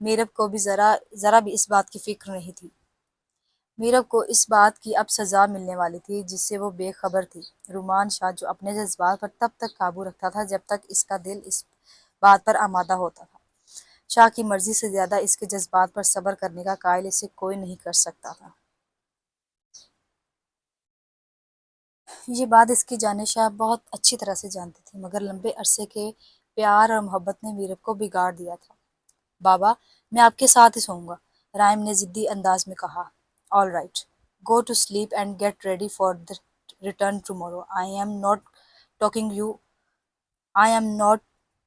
میرب کو بھی ذرا بھی اس بات کی فکر نہیں تھی۔ میرب کو اس بات کی اب سزا ملنے والی تھی جس سے وہ بے خبر تھی۔ رومان شاہ جو اپنے جذبات پر تب تک قابو رکھتا تھا جب تک اس کا دل اس بات پر آمادہ ہوتا تھا۔ شاہ کی مرضی سے زیادہ اس کے جذبات پر صبر کرنے کا قائل اسے کوئی نہیں کر سکتا تھا۔ یہ بات اس کی جانب شاہ بہت اچھی طرح سے جانتی تھی، مگر لمبے عرصے کے پیار اور محبت نے میرب کو بگاڑ دیا تھا۔ بابا، میں آپ کے ساتھ ہی سوؤں گا، رائم نے ضدی انداز میں کہا۔ All right, go to sleep and get ready for the return tomorrow. I am not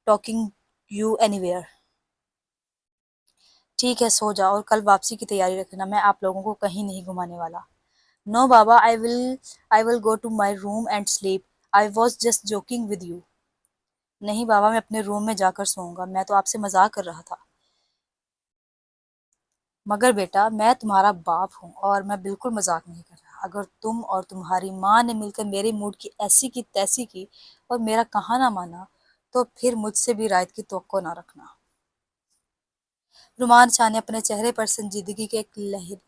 taking you anywhere. ٹھیک ہے، سو جاؤ اور کل واپسی کی تیاری رکھنا، میں آپ لوگوں کو کہیں نہیں گھمانے والا۔ نو بابا، I will go to my room and sleep. I was just joking with you. نہیں بابا، میں اپنے روم میں جا کر سوؤں گا، میں تو آپ سے مذاق کر رہا تھا۔ مگر بیٹا، میں تمہارا باپ ہوں اور میں بالکل مذاق نہیں کر رہا۔ اگر تم اور تمہاری ماں نے مل کر میرے موڈ کی ایسی کی تیسی کی اور میرا کہا نہ مانا تو پھر مجھ سے بھی رعایت کی توقع نہ رکھنا۔ رومان شاہ نے اپنے چہرے پر سنجیدگی کے ایک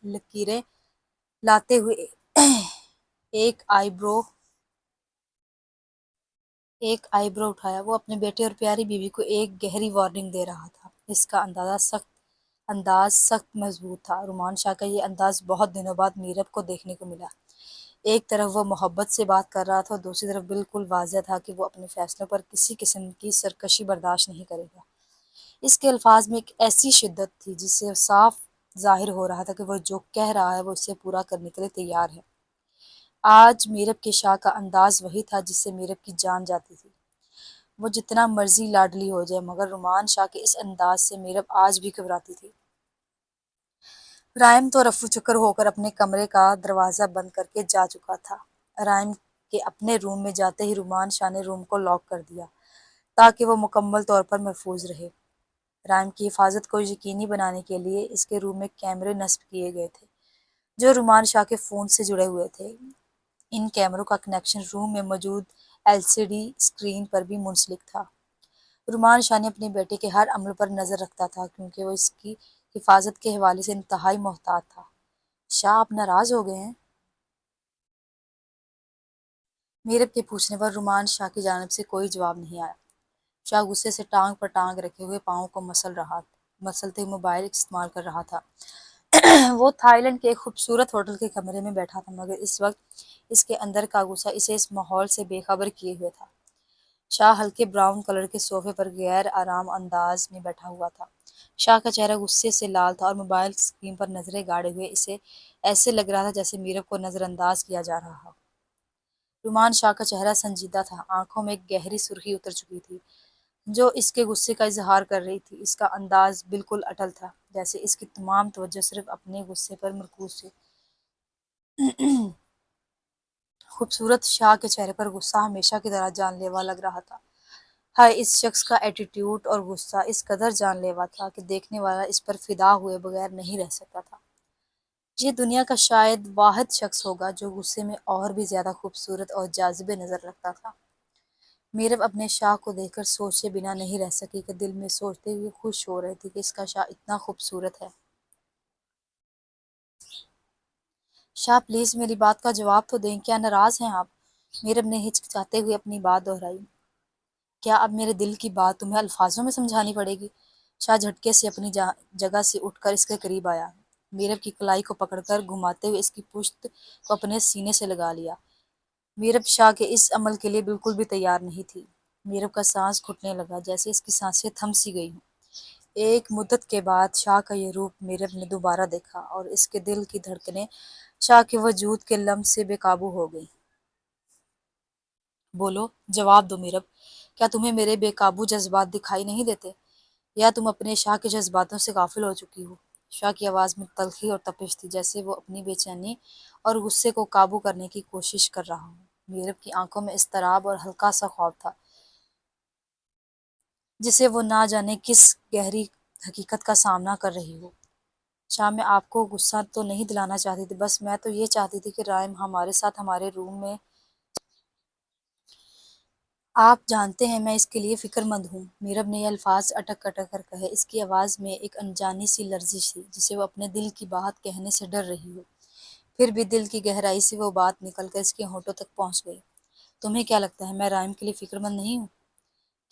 لکیریں لاتے ہوئے ایک آئی برو اٹھایا۔ وہ اپنے بیٹے اور پیاری بیوی کو ایک گہری وارننگ دے رہا تھا۔ اس کا انداز سخت مضبوط تھا۔ رومان شاہ کا یہ انداز بہت دنوں بعد میرب کو دیکھنے کو ملا۔ ایک طرف وہ محبت سے بات کر رہا تھا اور دوسری طرف بالکل واضح تھا کہ وہ اپنے فیصلوں پر کسی قسم کی سرکشی برداشت نہیں کرے گا۔ اس کے الفاظ میں ایک ایسی شدت تھی جس سے صاف ظاہر ہو رہا تھا کہ وہ جو کہہ رہا ہے وہ اسے پورا کرنے کے لیے تیار ہے۔ آج میرب کے شاہ کا انداز وہی تھا جس سے میرب کی جان جاتی تھی۔ وہ جتنا مرضی لاڈلی ہو جائے، مگر رومان شاہ کے اس انداز سے میرب آج بھی گھبراتی تھی۔ رائم تو رفو چکر ہو کر اپنے کمرے کا دروازہ بند کر کے جا چکا تھا۔ رائم کے اپنے روم میں جاتے ہی رومان شاہ نے روم کو لاک کر دیا تاکہ وہ مکمل طور پر محفوظ رہے۔ رائم کی حفاظت کو یقینی بنانے کے لیے اس کے روم میں کیمرے نصب کیے گئے تھے جو رومان شاہ کے فون سے جڑے ہوئے تھے۔ ان کیمروں کا کنیکشن روم میں موجود LCD اسکرین پر بھی منسلک تھا۔ رومان شاہ نے اپنے بیٹے کے ہر عمل پر نظر رکھتا تھا کیونکہ وہ اس کی حفاظت کے حوالے سے انتہائی محتاط تھا۔ شاہ، آپ ناراض ہو گئے ہیں؟ میرب کے پوچھنے پر رومان شاہ کی جانب سے کوئی جواب نہیں آیا۔ شاہ غصے سے ٹانگ پر ٹانگ رکھے ہوئے پاؤں کو مسلتے ہوئے موبائل استعمال کر رہا تھا۔ وہ تھائی لینڈ کے ایک خوبصورت ہوٹل کے کمرے میں بیٹھا تھا، مگر اس وقت اس کے اندر کا غصہ اسے اس ماحول سے بے خبر کیے ہوئے تھا۔ شاہ ہلکے براؤن کلر کے صوفے پر غیر آرام انداز میں بیٹھا ہوا تھا۔ شاہ کا چہرہ غصے سے لال تھا اور موبائل اسکرین پر نظریں گاڑے ہوئے اسے ایسے لگ رہا تھا جیسے میرب کو نظر انداز کیا جا رہا ہو۔ رومان شاہ کا چہرہ سنجیدہ تھا، آنکھوں میں ایک گہری سرخی اتر چکی تھی جو اس کے غصے کا اظہار کر رہی تھی۔ اس کا انداز بالکل اٹل تھا، جیسے اس کی تمام توجہ صرف اپنے غصے پر مرکوز تھی۔ خوبصورت شاہ کے چہرے پر غصہ ہمیشہ کی طرح جان لیوا لگ رہا تھا۔ ہائے، اس شخص کا ایٹیٹیوڈ اور غصہ اس قدر جان لیوا تھا کہ دیکھنے والا اس پر فدا ہوئے بغیر نہیں رہ سکتا تھا۔ یہ دنیا کا شاید واحد شخص ہوگا جو غصے میں اور بھی زیادہ خوبصورت اور جاذب نظر رکھتا تھا۔ میرب اپنے شاہ کو دیکھ کر سوچے بنا نہیں رہ سکی کہ دل میں سوچتے ہوئے خوش ہو رہی تھی کہ اس کا شاہ اتنا خوبصورت ہے۔ شاہ، پلیز میری بات کا جواب تو دیں، کیا ناراض ہیں آپ؟ میرب نے ہچکچاتے ہوئے اپنی بات دہرائی۔ کیا اب میرے دل کی بات تمہیں الفاظوں میں سمجھانی پڑے گی؟ شاہ جھٹکے سے اپنی جگہ سے اٹھ کر اس کے قریب آیا۔ میرب کی کلائی کو پکڑ کر گھماتے ہوئے اس کی پشت کو اپنے سینے سے لگا لیا۔ میرب شاہ کے اس عمل کے لیے بالکل بھی تیار نہیں تھی۔ میرب کا سانس گھٹنے لگا جیسے اس کی سانسیں تھم سی گئی ہوں۔ ایک مدت کے بعد شاہ کا یہ روپ میرب نے دوبارہ دیکھا اور اس کے دل کی دھڑکنیں شاہ کے وجود کے لمس سے بے قابو ہو گئیں۔ بولو، جواب دو میرب، کیا تمہیں میرے بے قابو جذبات دکھائی نہیں دیتے، یا تم اپنے شاہ کے جذباتوں سے غافل ہو چکی ہو؟ شاہ کی آواز میں تلخی اور تپش تھی، جیسے وہ اپنی بے چینی اور غصے کو قابو کرنے کی کوشش کر رہا ہو۔ میرب کی آنکھوں میں اضطراب اور ہلکا سا خوف تھا، جسے وہ نہ جانے کس گہری حقیقت کا سامنا کر رہی ہو۔ شاہ، میں آپ کو غصہ تو نہیں دلانا چاہتی تھی، بس میں تو یہ چاہتی تھی کہ رائم ہمارے ساتھ ہمارے روم میں آپ جانتے ہیں میں اس کے لیے فکر مند ہوں۔ میرب نے یہ الفاظ اٹک اٹک کر کہے۔ اس کی آواز میں ایک انجانی سی لرزش تھی، جسے وہ اپنے دل کی بات کہنے سے ڈر رہی ہو۔ پھر بھی دل کی گہرائی سے وہ بات نکل کر اس کے ہونٹوں تک پہنچ گئی۔ تمہیں کیا لگتا ہے میں رائم کے لیے فکر مند نہیں ہوں؟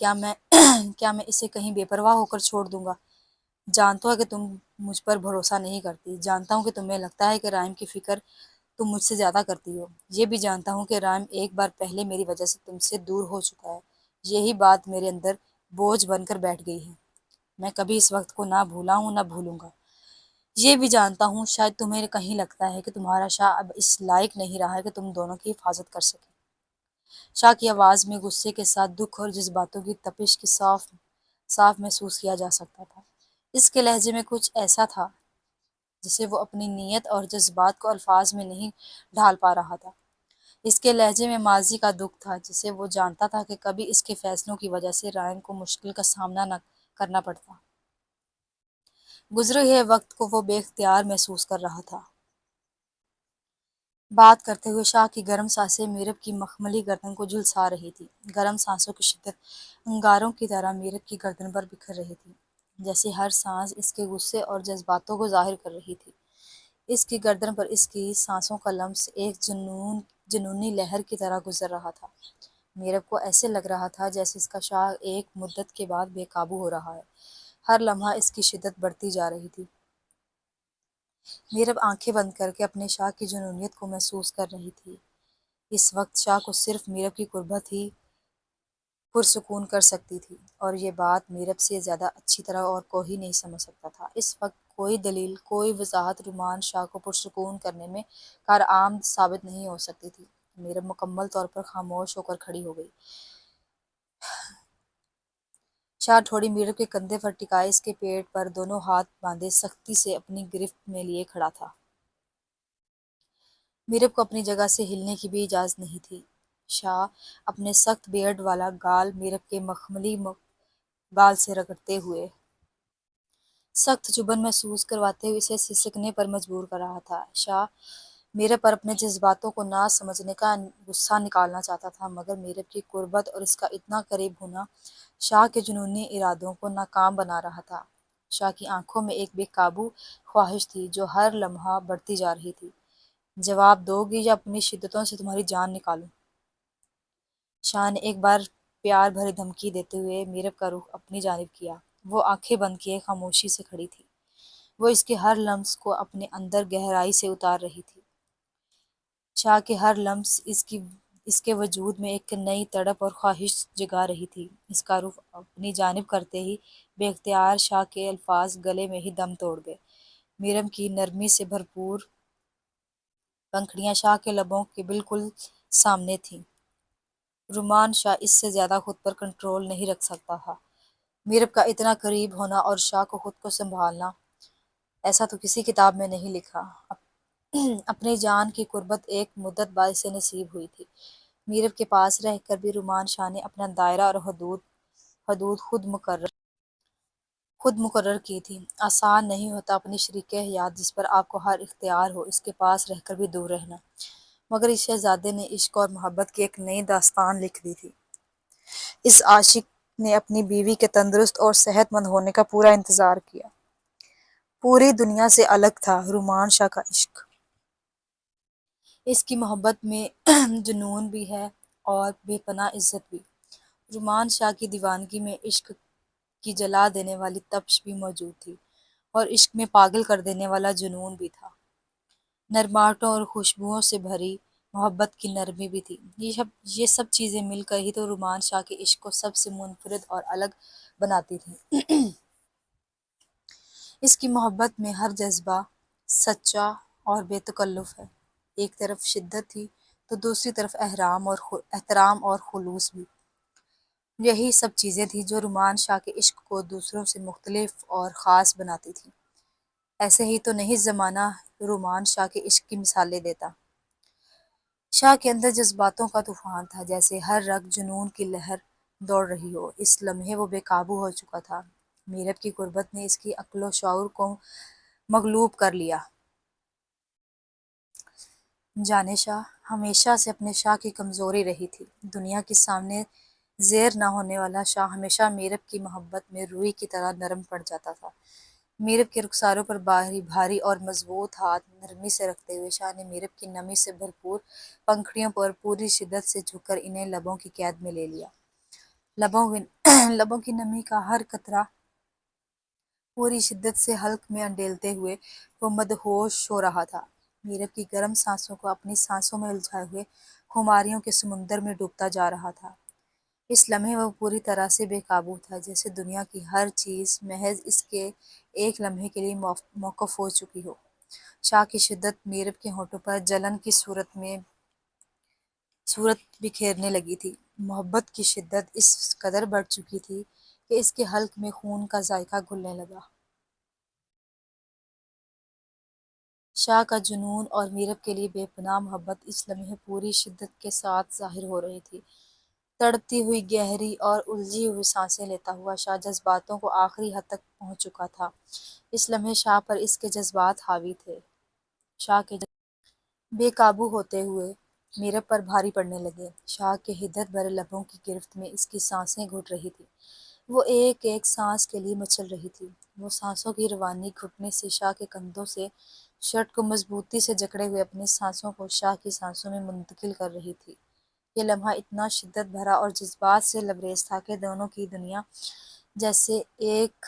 کیا میں کیا میں اسے کہیں بے پرواہ ہو کر چھوڑ دوں گا؟ جانتا ہوں کہ تم مجھ پر بھروسہ نہیں کرتی۔ جانتا ہوں کہ تمہیں لگتا ہے کہ رائم کی فکر تم مجھ سے زیادہ کرتی ہو۔ یہ بھی جانتا ہوں کہ رائم ایک بار پہلے میری وجہ سے تم سے دور ہو چکا ہے۔ یہی بات میرے اندر بوجھ بن کر بیٹھ گئی ہے۔ میں کبھی اس وقت کو نہ بھولا ہوں نہ بھولوں گا۔ یہ بھی جانتا ہوں شاید تمہیں کہیں لگتا ہے کہ تمہارا شاہ اب اس لائق نہیں رہا ہے کہ تم دونوں کی حفاظت کر سکے۔ شاہ کی آواز میں غصے کے ساتھ دکھ اور جذباتوں کی تپش کی صاف صاف محسوس کیا جا سکتا تھا۔ اس کے لہجے میں کچھ ایسا تھا جسے وہ اپنی نیت اور جذبات کو الفاظ میں نہیں ڈھال پا رہا تھا۔ اس کے لہجے میں ماضی کا دکھ تھا جسے وہ جانتا تھا کہ کبھی اس کے فیصلوں کی وجہ سے رائم کو مشکل کا سامنا نہ کرنا پڑتا۔ گزرے ہوئے وقت کو وہ بے اختیار محسوس کر رہا تھا۔ بات کرتے ہوئے شاہ کی گرم سانسیں میرب کی مخملی گردن کو جھلسا رہی تھی۔ گرم سانسوں کی شدت انگاروں کی طرح میرب کی گردن پر بکھر رہی تھی، جیسے ہر سانس اس کے غصے اور جذباتوں کو ظاہر کر رہی تھی۔ اس کی گردن پر اس کی سانسوں کا لمس ایک جنونی لہر کی طرح گزر رہا تھا۔ میرب کو ایسے لگ رہا تھا جیسے اس کا شاہ ایک مدت کے بعد بے قابو ہو رہا ہے۔ ہر لمحہ اس کی شدت بڑھتی جا رہی تھی۔ میرب آنکھیں بند کر کے اپنے شاہ کی جنونیت کو محسوس کر رہی تھی۔ اس وقت شاہ کو صرف میرب کی قربت ہی پرسکون کر سکتی تھی، اور یہ بات میرب سے زیادہ اچھی طرح اور کوئی نہیں سمجھ سکتا تھا۔ اس وقت کوئی دلیل، کوئی وضاحت رومان شاہ کو پرسکون کرنے میں کارآمد ثابت نہیں ہو سکتی تھی۔ میرب مکمل طور پر خاموش ہو کر کھڑی ہو گئی۔ شاہ تھوڑی میرب کے کندھے پر ٹکائے اس کے پیٹ پر دونوں ہاتھ باندھے سختی سے اپنی گرفت میں لیے کھڑا تھا۔ میرب کو اپنی جگہ سے ہلنے کی بھی اجازت نہیں تھی۔ شاہ اپنے سخت بیئرڈ والا گال میرب کے مخملی گال سے رگڑتے ہوئے سخت چبھن محسوس کرواتے ہوئے اسے سسکنے پر مجبور کر رہا تھا۔ شاہ میرب پر اپنے جذباتوں کو نہ سمجھنے کا غصہ نکالنا چاہتا تھا، مگر میرب کی قربت اور اس کا اتنا قریب ہونا شاہ کے جنونی ارادوں کو ناکام بنا رہا تھا۔ شاہ کی آنکھوں میں ایک بے قابو خواہش تھی جو ہر لمحہ بڑھتی جا رہی تھی۔ جواب دو گی یا اپنی شدتوں سے تمہاری جان نکالوں؟ شاہ نے ایک بار پیار بھری دھمکی دیتے ہوئے میرب کا رخ اپنی جانب کیا۔ وہ آنکھیں بند کیے خاموشی سے کھڑی تھی۔ وہ اس کے ہر لمس کو اپنے اندر گہرائی سے اتار رہی تھی۔ شاہ کے ہر لمس اس کے وجود میں ایک نئی تڑپ اور خواہش جگا رہی تھی۔ اس کا رخ اپنی جانب کرتے ہی بے اختیار شاہ کے الفاظ گلے میں ہی دم توڑ گئے۔ میرب کی نرمی سے بھرپور پنکھڑیاں شاہ کے لبوں کے بالکل سامنے تھیں۔ رومان شاہ اس سے زیادہ خود پر کنٹرول نہیں رکھ سکتا تھا۔ میرب کا اتنا قریب ہونا اور شاہ کو خود کو سنبھالنا، ایسا تو کسی کتاب میں نہیں لکھا۔ اپنی جان کی قربت ایک مدت بعد اسے نصیب ہوئی تھی۔ میرب کے پاس رہ کر بھی رومان شاہ نے اپنا دائرہ اور حدود خود مقرر کی تھی۔ آسان نہیں ہوتا اپنی شریک حیات جس پر آپ کو ہر اختیار ہو، اس کے پاس رہ کر بھی دور رہنا، مگر اس شہزادے نے عشق اور محبت کی ایک نئی داستان لکھ دی تھی۔ اس عاشق نے اپنی بیوی کے تندرست اور صحت مند ہونے کا پورا انتظار کیا۔ پوری دنیا سے الگ تھا رومان شاہ کا عشق۔ اس کی محبت میں جنون بھی ہے اور بے پناہ عزت بھی۔ رومان شاہ کی دیوانگی میں عشق کی جلا دینے والی تپش بھی موجود تھی، اور عشق میں پاگل کر دینے والا جنون بھی تھا۔ نرماٹوں اور خوشبوؤں سے بھری محبت کی نرمی بھی تھی۔ یہ سب چیزیں مل کر ہی تو رومان شاہ کے عشق کو سب سے منفرد اور الگ بناتی تھیں۔ اس کی محبت میں ہر جذبہ سچا اور بے تکلف ہے۔ ایک طرف شدت تھی تو دوسری طرف احترام اور خلوص بھی۔ یہی سب چیزیں تھیں جو رومان شاہ کے عشق کو دوسروں سے مختلف اور خاص بناتی تھیں۔ ایسے ہی تو نہیں زمانہ رومان شاہ کے عشق کی مثالیں دیتا۔ شاہ کے اندر جذباتوں کا طوفان تھا، جیسے ہر رگ جنون کی لہر دوڑ رہی ہو۔ اس لمحے وہ بے قابو ہو چکا تھا۔ میرب کی قربت نے اس کی عقل و شعور کو مغلوب کر لیا۔ جانے شاہ ہمیشہ سے اپنے شاہ کی کمزوری رہی تھی۔ دنیا کے سامنے زیر نہ ہونے والا شاہ ہمیشہ میرب کی محبت میں روئی کی طرح نرم پڑ جاتا تھا۔ میرب کے رخساروں پر بھاری اور مضبوط ہاتھ نرمی سے رکھتے ہوئے شاہ نے میرب کی نمی سے بھرپور پنکھڑیوں پر پوری شدت سے جھک کر انہیں لبوں کی قید میں لے لیا۔ لبوں کی نمی کا ہر قطرہ پوری شدت سے حلق میں انڈیلتے ہوئے وہ مدہوش ہو رہا تھا۔ میرب کی گرم سانسوں کو اپنی سانسوں میں الجھائے ہوئے خماریوں کے سمندر میں ڈوبتا جا رہا تھا۔ اس لمحے وہ پوری طرح سے بے قابو تھا، جیسے دنیا کی ہر چیز محض اس کے ایک لمحے کے لیے موقوف ہو چکی ہو۔ شاہ کی شدت میرب کے ہونٹوں پر جلن کی صورت بکھیرنے لگی تھی۔ محبت کی شدت اس قدر بڑھ چکی تھی کہ اس کے حلق میں خون کا ذائقہ گھلنے لگا۔ شاہ کا جنون اور میرب کے لیے بے پناہ محبت اس لمحے پوری شدت کے ساتھ ظاہر ہو رہی تھی۔ تڑپتی ہوئی گہری اور الجھی ہوئی سانسیں لیتا ہوا شاہ جذباتوں کو آخری حد تک پہنچ چکا تھا۔ اس لمحے شاہ پر اس کے جذبات حاوی تھے۔ شاہ کے بے قابو ہوتے ہوئے میرب پر بھاری پڑنے لگے۔ شاہ کے حدت بھرے لبوں کی گرفت میں اس کی سانسیں گھٹ رہی تھی۔ وہ ایک ایک سانس کے لیے مچل رہی تھی۔ وہ سانسوں کی روانی گھٹنے سے شاہ کے کندھوں سے شرٹ کو مضبوطی سے جکڑے ہوئے اپنی سانسوں کو شاہ کی سانسوں میں منتقل کر رہی تھی۔ یہ لمحہ اتنا شدت بھرا اور جذبات سے لبریز تھا کہ دونوں کی دنیا جیسے ایک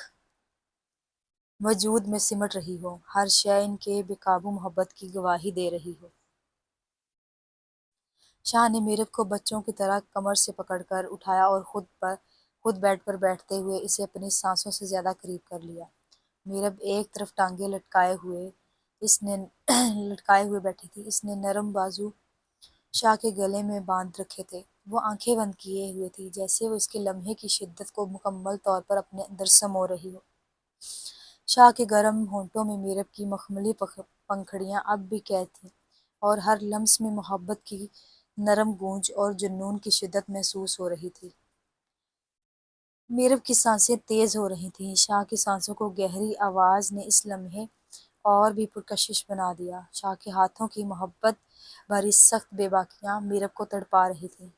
وجود میں سمٹ رہی ہو، ہر شے ان کے بے قابو محبت کی گواہی دے رہی ہو۔ شاہ نے میرب کو بچوں کی طرح کمر سے پکڑ کر اٹھایا اور خود بیڈ پر بیٹھتے ہوئے اسے اپنی سانسوں سے زیادہ قریب کر لیا۔ میرب ایک طرف ٹانگیں لٹکائے ہوئے بیٹھی تھی۔ اس نے نرم بازو شاہ کے گلے میں باندھ رکھے تھے۔ وہ آنکھیں بند کیے ہوئے تھی، جیسے وہ اس کے لمحے کی شدت کو مکمل طور پر اپنے اندر سمو رہی ہو۔ شاہ کے گرم ہونٹوں میں میرب کی مخملی پنکھڑیاں اب بھی قید تھیں اور ہر لمس میں محبت کی نرم گونج اور جنون کی شدت محسوس ہو رہی تھی۔ میرب کی سانسیں تیز ہو رہی تھیں۔ شاہ کی سانسوں کو گہری آواز نے اس لمحے اور بھی پرکشش بنا دیا۔ شاہ کے ہاتھوں کی محبت بھری سخت بے باکیاں میرب کو تڑپا رہی تھیں۔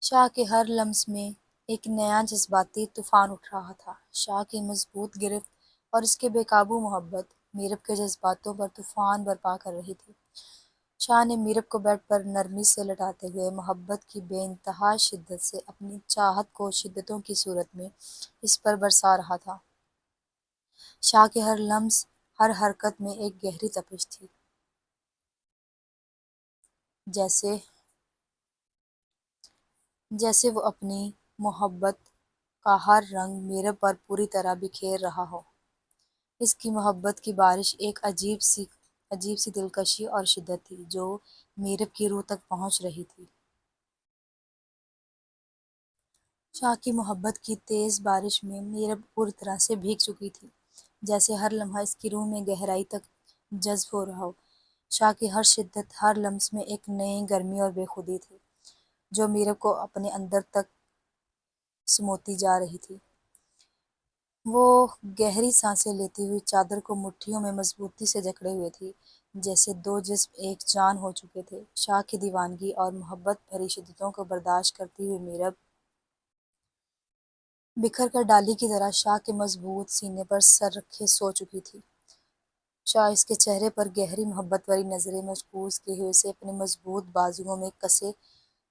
شاہ کے ہر لمس میں ایک نیا جذباتی طوفان اٹھ رہا تھا۔ شاہ کی مضبوط گرفت اور اس کے بے قابو محبت میرب کے جذباتوں پر طوفان برپا کر رہی تھی۔ شاہ نے میرب کو بیڈ پر نرمی سے لٹاتے ہوئے محبت کی بے انتہا شدت سے اپنی چاہت کو شدتوں کی صورت میں اس پر برسا رہا تھا۔ شاہ کے ہر لمس، ہر حرکت میں ایک گہری تپش تھی، جیسے وہ اپنی محبت کا ہر رنگ میرب پر پوری طرح بکھیر رہا ہو۔ اس کی محبت کی بارش ایک عجیب سی دلکشی اور شدت تھی جو میرب کی روح تک پہنچ رہی تھی۔ شاہ کی محبت کی تیز بارش میں میرب پوری طرح سے بھیگ چکی تھی، جیسے ہر لمحہ اس کی روح میں گہرائی تک جذب ہو رہا ہو۔ شاہ کی ہر شدت، ہر لمس میں ایک نئی گرمی اور بے خودی تھی جو میرب کو اپنے اندر تک سموتی جا رہی تھی۔ وہ گہری سانسیں لیتی ہوئی چادر کو مٹھیوں میں مضبوطی سے جکڑے ہوئے تھی، جیسے دو جسم ایک جان ہو چکے تھے۔ شاہ کی دیوانگی اور محبت بھری شدتوں کو برداشت کرتی ہوئی میرب بکھر کر ڈالی کی طرح شاہ کے مضبوط سینے پر سر رکھے سو چکی تھی۔ شاہ اس کے چہرے پر گہری محبت بھری نظریں مرکوز کیے ہوئے اسے اپنے مضبوط بازوؤں میں کسے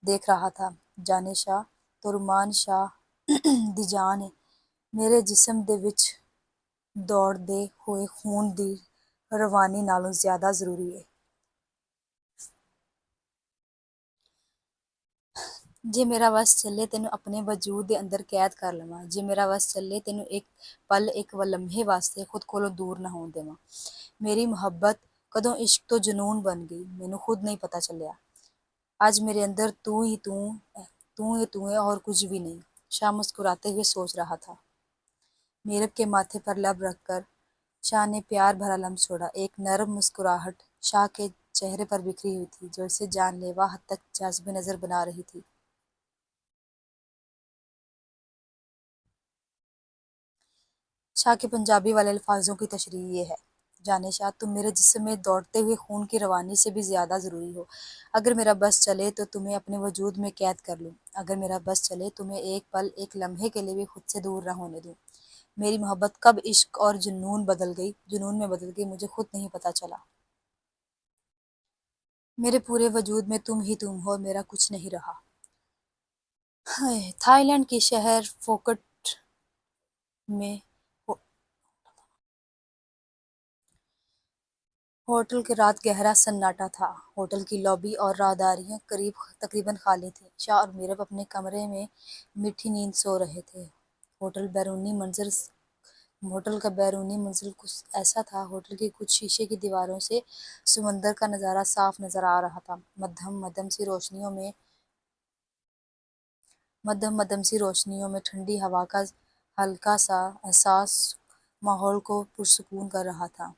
دیکھ رہا تھا۔ جانے شاہ، ترمان شاہ دی جان ہے، میرے جسم دے وچ دوڑ دے ہوئے خون دی روانی نالوں زیادہ ضروری ہے۔ جے میرا وس چلے تینوں اپنے وجود دے اندر قید کر لواں، جے میرا وس چلے تینوں ایک پل ایک لمحے واسطے خود کولوں دور نہ ہون دیواں۔ میری محبت کدوں عشق تو جنون بن گئی، مینوں خود نہیں پتہ چلیا۔ آج میرے اندر تو ہے اور کچھ بھی نہیں۔ شاہ مسکراتے ہوئے سوچ رہا تھا۔ میرب کے ماتھے پر لب رکھ کر شاہ نے پیار بھرا لمس چھوڑا۔ ایک نرم مسکراہٹ شاہ کے چہرے پر بکھری ہوئی تھی جو اسے جان لیوا حد تک جاذب نظر بنا رہی تھی۔ شاہ کے پنجابی والے الفاظوں کی تشریح یہ ہے: جانے شاہ، تم میرے جسم میں دوڑتے ہوئے خون کی روانی سے بھی زیادہ ضروری ہو۔ اگر میرا بس چلے تو تمہیں اپنے وجود میں قید کر لوں، اگر میرا بس چلے تو میں ایک پل، ایک لمحے کے لیے بھی خود سے دور نہ ہونے دوں۔ میری محبت کب عشق اور جنون میں بدل گئی مجھے خود نہیں پتہ چلا۔ میرے پورے وجود میں تم ہی تم ہو، میرا کچھ نہیں رہا۔ تھائی لینڈ کے شہر پھوکٹ میں ہوٹل کے رات گہرا سناٹا تھا۔ ہوٹل کی لابی اور راہداریاں تقریباً خالی تھیں۔ شاہ اور میرب اپنے کمرے میں میٹھی نیند سو رہے تھے۔ ہوٹل کا بیرونی منظر کچھ ایسا تھا۔ ہوٹل کی کچھ شیشے کی دیواروں سے سمندر کا نظارہ صاف نظر آ رہا تھا۔ مدھم سی روشنیوں میں ٹھنڈی ہوا کا ہلکا سا احساس ماحول کو پرسکون کر رہا تھا۔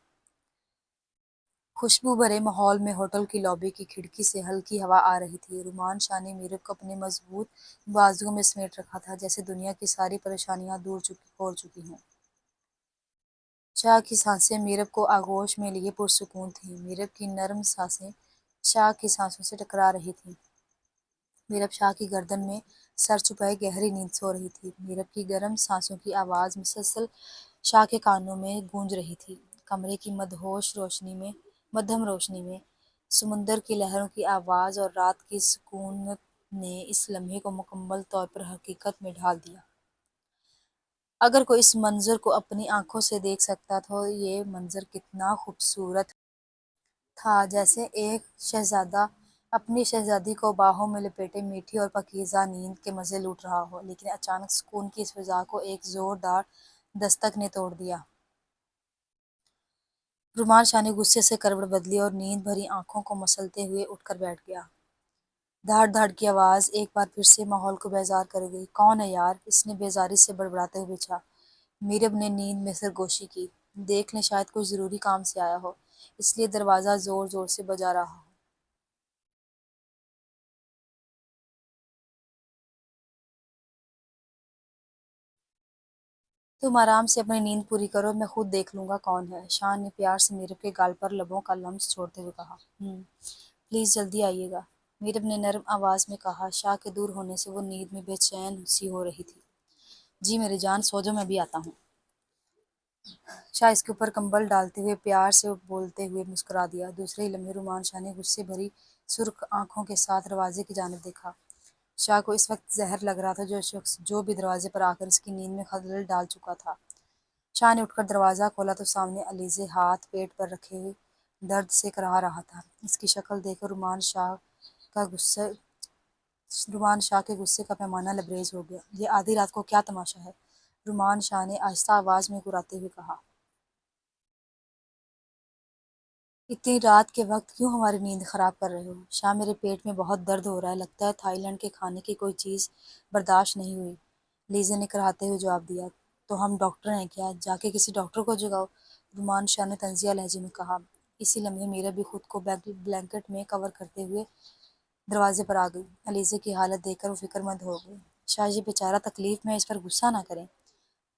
خوشبو بھرے ماحول میں ہوٹل کی لابی کی کھڑکی سے ہلکی ہوا آ رہی تھی۔ رومان شاہ نے میرب کو اپنے مضبوط بازوؤں میں سمیٹ رکھا تھا، جیسے دنیا کی ساری پریشانیاں دور ہو چکی ہوں۔ شاہ کی سانسیں میرب کو آغوش میں لیے پرسکون تھیں۔ میرب کی نرم سانسیں شاہ کی سانسوں سے ٹکرا رہی تھیں۔ میرب شاہ کی گردن میں سر چھپائے گہری نیند سو رہی تھی۔ میرب کی گرم سانسوں کی آواز مسلسل شاہ کے کانوں میں گونج رہی تھی۔ کمرے کی مدھم روشنی میں سمندر کی لہروں کی آواز اور رات کی سکونت نے اس لمحے کو مکمل طور پر حقیقت میں ڈھال دیا۔ اگر کوئی اس منظر کو اپنی آنکھوں سے دیکھ سکتا تو یہ منظر کتنا خوبصورت تھا، جیسے ایک شہزادہ اپنی شہزادی کو باہوں میں لپیٹے میٹھی اور پاکیزہ نیند کے مزے لوٹ رہا ہو۔ لیکن اچانک سکون کی اس فضا کو ایک زوردار دستک نے توڑ دیا۔ رومان شاہ نے غصے سے کروٹ بدلی اور نیند بھری آنکھوں کو مسلتے ہوئے اٹھ کر بیٹھ گیا۔ دھاڑ دھاڑ کی آواز ایک بار پھر سے ماحول کو بیزار کر گئی۔ کون ہے یار؟ اس نے بیزاری سے بڑبڑاتے ہوئے پوچھا۔ میرب نے نیند میں سرگوشی کی۔ دیکھ لیں، شاید کوئی ضروری کام سے آیا ہو، اس لیے دروازہ زور زور سے بجا رہا ہو۔ تم آرام سے اپنی نیند پوری کرو، میں خود دیکھ لوں گا کون ہے، شاہ نے پیار سے میرب کے گال پر لبوں کا لمس چھوڑتے ہوئے کہا۔ پلیز جلدی آئیے گا، میرب نے نرم آواز میں کہا۔ شاہ کے دور ہونے سے وہ نیند میں بے چین سی ہو رہی تھی۔ جی میری جان، سو جاؤ، میں بھی آتا ہوں۔ شاہ اس کے اوپر کمبل ڈالتے ہوئے پیار سے بولتے ہوئے مسکرا دیا۔ دوسرے ہی لمحے رومان شاہ نے غصے بھری سرخ آنکھوں کے ساتھ دروازے کی جانب دیکھا۔ شاہ کو اس وقت زہر لگ رہا تھا جو شخص جو بھی دروازے پر آ کر اس کی نیند میں خلل ڈال چکا تھا۔ شاہ نے اٹھ کر دروازہ کھولا تو سامنے علیزے ہاتھ پیٹ پر رکھے ہوئے درد سے کراہ رہا تھا۔ اس کی شکل دیکھ کر رومان شاہ کے غصے کا پیمانہ لبریز ہو گیا۔ یہ آدھی رات کو کیا تماشا ہے؟ رومان شاہ نے آہستہ آواز میں گراتے ہوئے کہا۔ اتنی رات کے وقت کیوں ہماری نیند خراب کر رہے ہو؟ شاہ، میرے پیٹ میں بہت درد ہو رہا ہے، لگتا ہے تھائی لینڈ کے کھانے کی کوئی چیز برداشت نہیں ہوئی، لیزے نے کراہتے ہوئے جواب دیا۔ تو ہم ڈاکٹر ہیں کیا؟ جا کے کسی ڈاکٹر کو جگاؤ، رومان شاہ نے طنزیہ لہجے میں کہا۔ اسی لمحے میرب بھی خود کو بلینکٹ میں کور کرتے ہوئے دروازے پر آ گئی۔ علیزے کی حالت دیکھ کر وہ فکر مند ہو گئی۔ شاہ، یہ بیچارہ تکلیف میں، اس پر غصہ نہ کریں،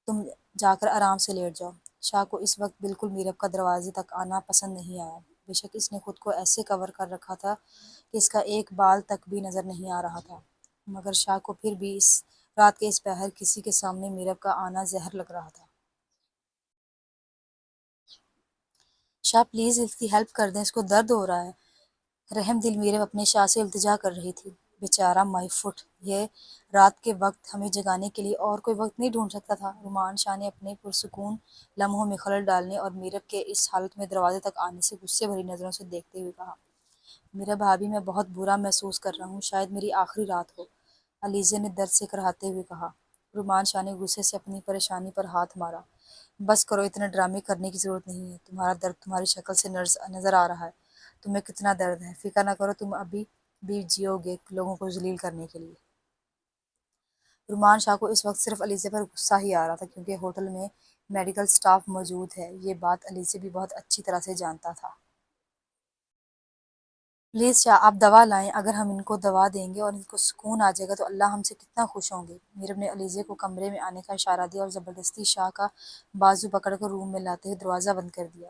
تم جا کر آرام سے لیٹ جاؤ۔ شاہ کو اس وقت بالکل میرب کا دروازے تک آنا پسند نہیں آیا۔ بے شک اس نے خود کو ایسے کور کر رکھا تھا کہ اس کا ایک بال تک بھی نظر نہیں آ رہا تھا، مگر شاہ کو پھر بھی اس رات کے اس پہر کسی کے سامنے میرب کا آنا زہر لگ رہا تھا۔ شاہ پلیز اس کی ہیلپ کر دیں، اس کو درد ہو رہا ہے، رحم دل میرب اپنے شاہ سے التجا کر رہی تھی۔ بیچارہ مائی فٹ، یہ رات کے وقت ہمیں جگانے کے لیے اور کوئی وقت نہیں ڈھونڈ سکتا تھا؟ رومان شاہ نے اپنے پرسکون لمحوں میں خلل ڈالنے اور میرب کے اس حالت میں دروازے تک آنے سے غصے بھری نظروں سے دیکھتے ہوئے کہا۔ میرا بھابھی، میں بہت برا محسوس کر رہا ہوں، شاید میری آخری رات ہو، علیزے نے درد سے کراہتے ہوئے کہا۔ رومان شاہ نے غصے سے اپنی پریشانی پر ہاتھ مارا۔ بس کرو، اتنے ڈرامے کرنے کی ضرورت نہیں ہے، تمہارا درد تمہاری شکل سے نظر آ رہا ہے، تمہیں کتنا درد ہے، فکر نہ کرو، تم ابھی بھی جیو گے لوگوں کو ذلیل کرنے کے لیے۔ رومان شاہ کو اس وقت صرف علیزے پر غصہ ہی آ رہا تھا، کیونکہ ہوٹل میں میڈیکل سٹاف موجود ہے، یہ بات علیزے بھی بہت اچھی طرح سے جانتا تھا۔ پلیز شاہ، آپ دوا لائیں، اگر ہم ان کو دوا دیں گے اور ان کو سکون آ جائے گا تو اللہ ہم سے کتنا خوش ہوں گے۔ میرب نے علیزے کو کمرے میں آنے کا اشارہ دیا اور زبردستی شاہ کا بازو پکڑ کر روم میں لاتے ہوئے دروازہ بند کر دیا۔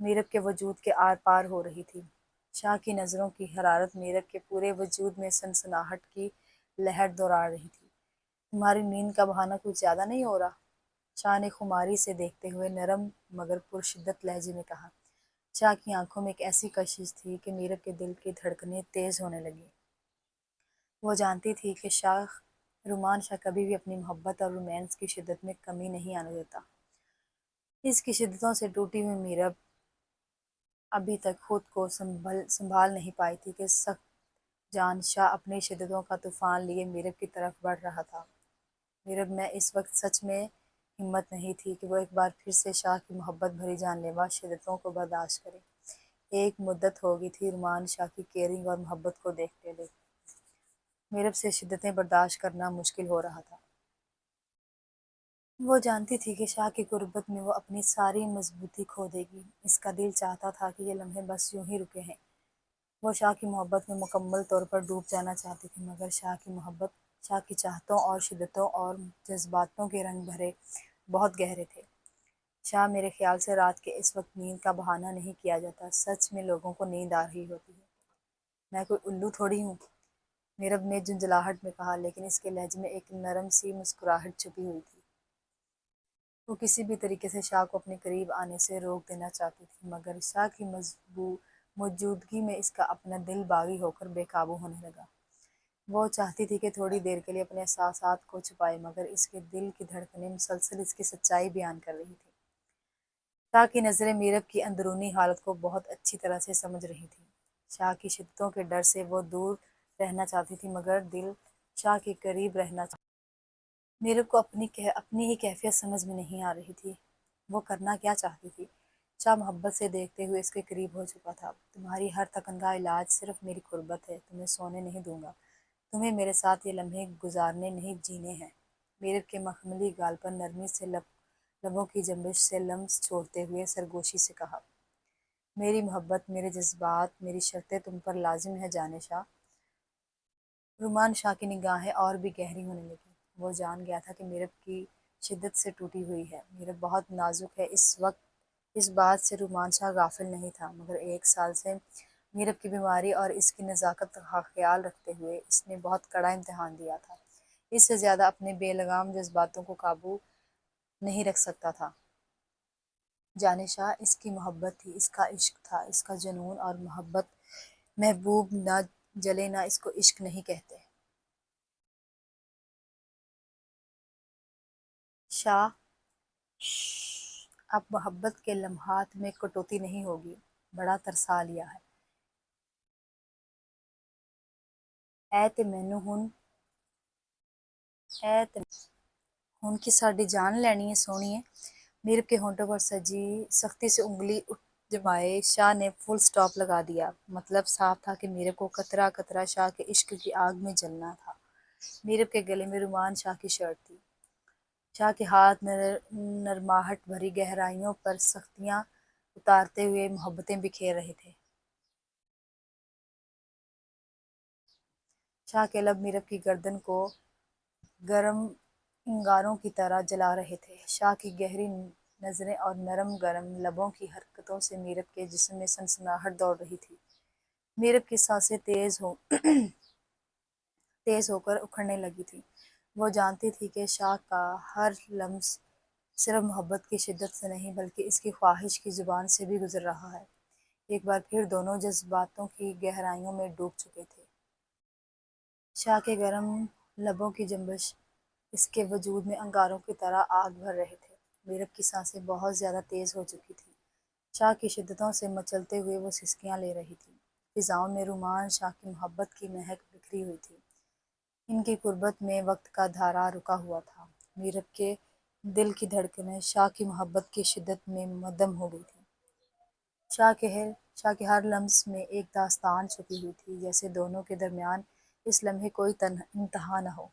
میرب کے وجود کے آر پار ہو رہی تھی۔ شاہ کی نظروں کی حرارت میرب کے پورے وجود میں سنسناہٹ کی لہر دوڑا رہی تھی۔ تمہاری نیند کا بہانہ کچھ زیادہ نہیں ہو رہا؟ شاہ نے خماری سے دیکھتے ہوئے نرم مگر پرشدت لہجے میں کہا۔ شاہ کی آنکھوں میں ایک ایسی کشش تھی کہ میرب کے دل کی دھڑکنیں تیز ہونے لگیں۔ وہ جانتی تھی کہ رومان شاہ کبھی بھی اپنی محبت اور رومانس کی شدت میں کمی نہیں آنے دیتا۔ اس کی شدتوں سے ٹوٹی ہوئی میرب ابھی تک خود کو سنبھال نہیں پائی تھی کہ سخت جان شاہ اپنی شدتوں کا طوفان لیے میرب کی طرف بڑھ رہا تھا۔ میرب میں اس وقت سچ میں ہمت نہیں تھی کہ وہ ایک بار پھر سے شاہ کی محبت بھری جان لیوا شدتوں کو برداشت کرے۔ ایک مدت ہو گئی تھی رومان شاہ کی کیئرنگ اور محبت کو دیکھتے دیکھتے میرب سے شدتیں برداشت کرنا مشکل ہو رہا تھا۔ وہ جانتی تھی کہ شاہ کی قربت میں وہ اپنی ساری مضبوطی کھو دے گی۔ اس کا دل چاہتا تھا کہ یہ لمحے بس یوں ہی رکے ہیں۔ وہ شاہ کی محبت میں مکمل طور پر ڈوب جانا چاہتی تھی، مگر شاہ کی محبت، شاہ کی چاہتوں اور شدتوں اور جذباتوں کے رنگ بھرے بہت گہرے تھے۔ شاہ، میرے خیال سے رات کے اس وقت نیند کا بہانہ نہیں کیا جاتا۔ سچ میں لوگوں کو نیند آ رہی ہوتی ہے۔ میں کوئی الو تھوڑی ہوں، میرب نے جھنجھلاہٹ میں کہا، لیکن اس کے لہجے میں ایک نرم سی مسکراہٹ چھپی ہوئی تھی۔ وہ کسی بھی طریقے سے شاہ کو اپنے قریب آنے سے روک دینا چاہتی تھی، مگر شاہ کی موجودگی میں اس کا اپنا دل باغی ہو کر بے قابو ہونے لگا۔ وہ چاہتی تھی کہ تھوڑی دیر کے لیے اپنے احساسات کو چھپائے، مگر اس کے دل کی دھڑکنیں مسلسل اس کی سچائی بیان کر رہی تھی۔ شاہ کی نظریں میرب کی اندرونی حالت کو بہت اچھی طرح سے سمجھ رہی تھیں۔ شاہ کی شدتوں کے ڈر سے وہ دور رہنا چاہتی تھی، مگر دل شاہ کے قریب رہنا چاہتی تھی۔ میرب کو اپنی ہی کیفیت سمجھ میں نہیں آ رہی تھی۔ وہ کرنا کیا چاہتی تھی؟ شاہ محبت سے دیکھتے ہوئے اس کے قریب ہو چکا تھا۔ تمہاری ہر تکن کا علاج صرف میری قربت ہے۔ تمہیں سونے نہیں دوں گا۔ تمہیں میرے ساتھ یہ لمحے گزارنے نہیں، جینے ہیں۔ میرب کے مخملی گال پر نرمی سے لبوں کی جنبش سے لمس چھوڑتے ہوئے سرگوشی سے کہا۔ میری محبت، میرے جذبات، میری شرطیں تم پر لازم ہے جانے شاہ۔ رومان شاہ کی نگاہیں اور بھی گہری ہونے لگیں۔ وہ جان گیا تھا کہ میرب کی شدت سے ٹوٹی ہوئی ہے۔ میرب بہت نازک ہے۔ اس وقت اس بات سے رومان شاہ غافل نہیں تھا، مگر 1 سال سے میرب کی بیماری اور اس کی نزاکت کا خیال رکھتے ہوئے اس نے بہت کڑا امتحان دیا تھا۔ اس سے زیادہ اپنے بے لگام جذباتوں کو قابو نہیں رکھ سکتا تھا۔ جانے شاہ، اس کی محبت تھی، اس کا عشق تھا، اس کا جنون اور محبت۔ محبوب نہ جلے نہ، اس کو عشق نہیں کہتے۔ شاہ، اب محبت کے لمحات میں کٹوتی نہیں ہوگی۔ بڑا ترسا لیا ہے۔ اے تے مینوں ہن کی ساڈی جان لینی ہے سونیے۔ میرب کے ہونٹوں پر سختی سے انگلی جمائے شاہ نے فل سٹاپ لگا دیا۔ مطلب صاف تھا کہ میرب کو قطرہ قطرہ شاہ کے عشق کی آگ میں جلنا تھا۔ میرب کے گلے میں رومان شاہ کی شرٹ تھی۔ شاہ کے ہاتھ نرماہٹ بھری گہرائیوں پر سختیاں اتارتے ہوئے محبتیں بکھیر رہے تھے۔ شاہ کے لب میرب کی گردن کو گرم انگاروں کی طرح جلا رہے تھے۔ شاہ کی گہری نظریں اور نرم گرم لبوں کی حرکتوں سے میرب کے جسم میں سنسناہٹ دوڑ رہی تھی۔ میرب کی سانسیں تیز ہو کر اکھڑنے لگی تھیں۔ وہ جانتی تھی کہ شاہ کا ہر لمس صرف محبت کی شدت سے نہیں، بلکہ اس کی خواہش کی زبان سے بھی گزر رہا ہے۔ ایک بار پھر دونوں جذباتوں کی گہرائیوں میں ڈوب چکے تھے۔ شاہ کے گرم لبوں کی جنبش اس کے وجود میں انگاروں کی طرح آگ بھر رہے تھے۔ میرب کی سانسیں بہت زیادہ تیز ہو چکی تھیں۔ شاہ کی شدتوں سے مچلتے ہوئے وہ سسکیاں لے رہی تھی۔ فضاؤں میں رومان شاہ کی محبت کی مہک بکھری ہوئی تھی۔ ان کی قربت میں وقت کا دھارا رکا ہوا تھا۔ میرب کے دل کی دھڑکنیں شاہ کی محبت کی شدت میں مدھم ہو گئی تھیں۔ شاہ کے ہر لمس میں ایک داستان چھپی ہوئی تھی، جیسے دونوں کے درمیان اس لمحے کوئی انتہا نہ ہو۔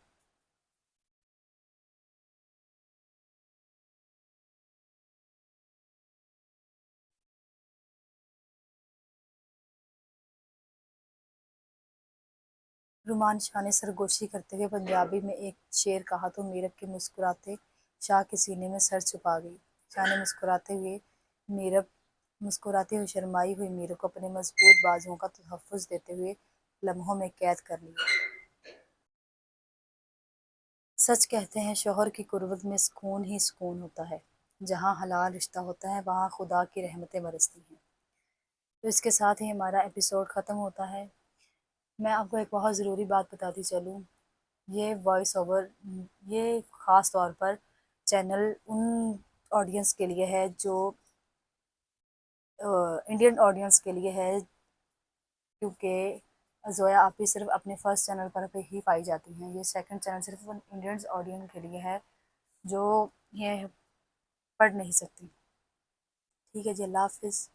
رومان شاہ نے سرگوشی کرتے ہوئے پنجابی میں ایک شعر کہا تو میرب کے مسکراتے شاہ کے سینے میں سر چھپا گئی۔ شاہ نے مسکراتے ہوئے میرب مسکراتی ہوئی شرمائی ہوئی میرو کو اپنے مضبوط بازوؤں کا تحفظ دیتے ہوئے لمحوں میں قید کر لیا۔ سچ کہتے ہیں شوہر کی قربت میں سکون ہی سکون ہوتا ہے، جہاں حلال رشتہ ہوتا ہے وہاں خدا کی رحمتیں برستی ہیں۔ تو اس کے ساتھ ہی ہمارا ایپیسوڈ ختم ہوتا ہے۔ میں آپ کو ایک بہت ضروری بات بتاتی چلوں، یہ وائس اوور یہ خاص طور پر چینل ان آڈینس کے لیے ہے جو انڈین آڈینس کے لیے ہے، کیونکہ زویا آپی صرف اپنے فرسٹ چینل پر ہی پائی جاتی ہیں۔ یہ سیکنڈ چینل صرف انڈینس آڈینس کے لیے ہے جو یہ پڑھ نہیں سکتی۔ ٹھیک ہے جی، اللہ حافظ۔